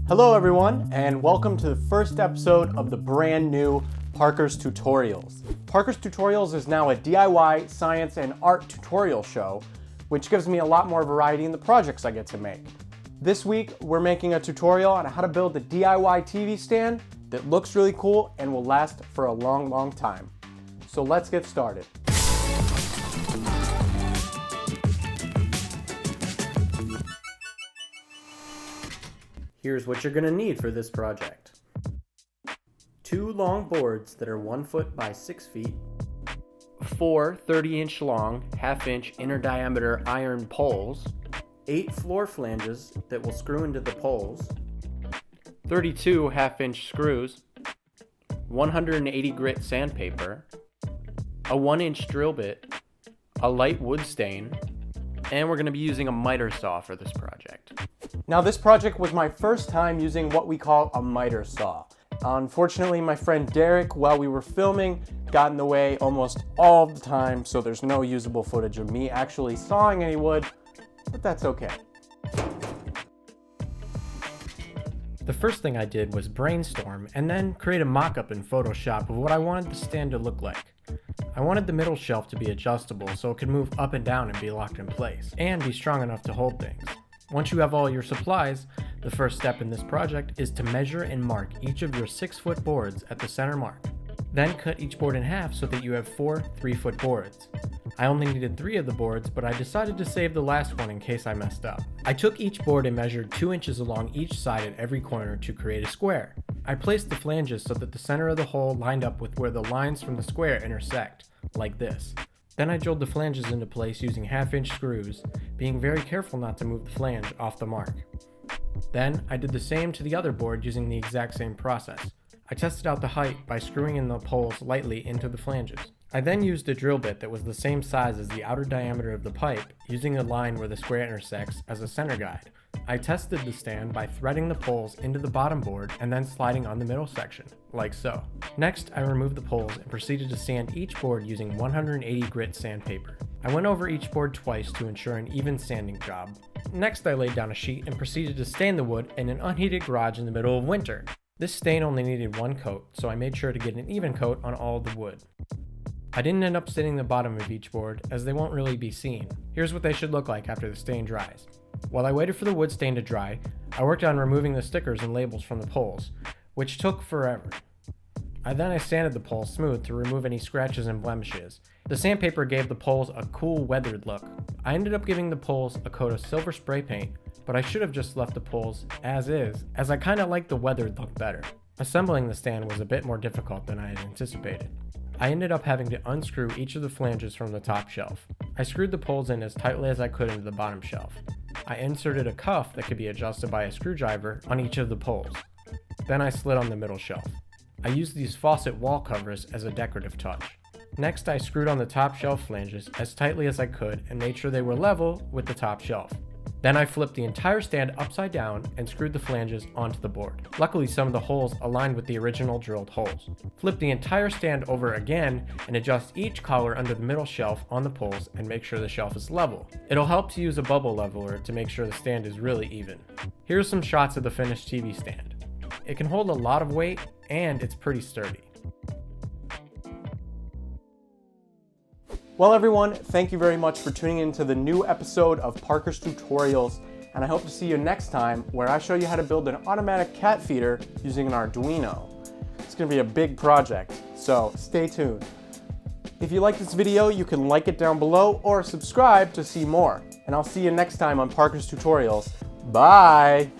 Hello everyone, and welcome to the first episode of the brand new Parker's Tutorials. Parker's Tutorials is now a DIY science and art tutorial show, which gives me a lot more variety in the projects I get to make. This week, we're making a tutorial on how to build a DIY TV stand that looks really cool and will last for a long time. So let's get started. Here's what you're going to need for this project. 2 long boards that are 1 foot by 6 feet, 4 30-inch long, 1/2 inch inner diameter iron poles, 8 floor flanges that will screw into the poles, 32 1/2 inch screws, 180 grit sandpaper, a 1-inch drill bit, a light wood stain, and we're going to be using a miter saw for this project. Now this project was my first time using what we call a miter saw. Unfortunately, my friend Derek, while we were filming, got in the way almost all the time, so there's no usable footage of me actually sawing any wood, but that's okay. The first thing I did was brainstorm and then create a mock-up in Photoshop of what I wanted the stand to look like. I wanted the middle shelf to be adjustable so it could move up and down and be locked in place, and be strong enough to hold things. Once you have all your supplies, the first step in this project is to measure and mark each of your 6-foot boards at the center mark. Then cut each board in half so that you have 4 3-foot boards. I only needed 3 of the boards, but I decided to save the last one in case I messed up. I took each board and measured 2 inches along each side at every corner to create a square. I placed the flanges so that the center of the hole lined up with where the lines from the square intersect, like this. Then I drilled the flanges into place using 1/2 inch screws, being very careful not to move the flange off the mark. Then I did the same to the other board using the exact same process. I tested out the height by screwing in the poles lightly into the flanges. I then used a drill bit that was the same size as the outer diameter of the pipe, using a line where the square intersects as a center guide. I tested the stand by threading the poles into the bottom board and then sliding on the middle section, like so. Next, I removed the poles and proceeded to sand each board using 180 grit sandpaper. I went over each board twice to ensure an even sanding job. Next, I laid down a sheet and proceeded to stain the wood in an unheated garage in the middle of winter. This stain only needed 1 coat, so I made sure to get an even coat on all of the wood. I didn't end up staining the bottom of each board, as they won't really be seen. Here's what they should look like after the stain dries. While I waited for the wood stain to dry, I worked on removing the stickers and labels from the poles, which took forever. I sanded the poles smooth to remove any scratches and blemishes. The sandpaper gave the poles a cool, weathered look. I ended up giving the poles a coat of silver spray paint, but I should have just left the poles as is, as I kinda liked the weathered look better. Assembling the stand was a bit more difficult than I had anticipated. I ended up having to unscrew each of the flanges from the top shelf. I screwed the poles in as tightly as I could into the bottom shelf. I inserted a cuff that could be adjusted by a screwdriver on each of the poles. Then I slid on the middle shelf. I used these faucet wall covers as a decorative touch. Next, I screwed on the top shelf flanges as tightly as I could and made sure they were level with the top shelf. Then I flipped the entire stand upside down and screwed the flanges onto the board. Luckily, some of the holes aligned with the original drilled holes. Flip the entire stand over again and adjust each collar under the middle shelf on the poles and make sure the shelf is level. It'll help to use a bubble leveler to make sure the stand is really even. Here's some shots of the finished TV stand. It can hold a lot of weight and it's pretty sturdy. Well everyone, thank you very much for tuning in to the new episode of Parker's Tutorials, and I hope to see you next time where I show you how to build an automatic cat feeder using an Arduino. It's going to be a big project, so stay tuned. If you like this video, you can like it down below or subscribe to see more, and I'll see you next time on Parker's Tutorials. Bye!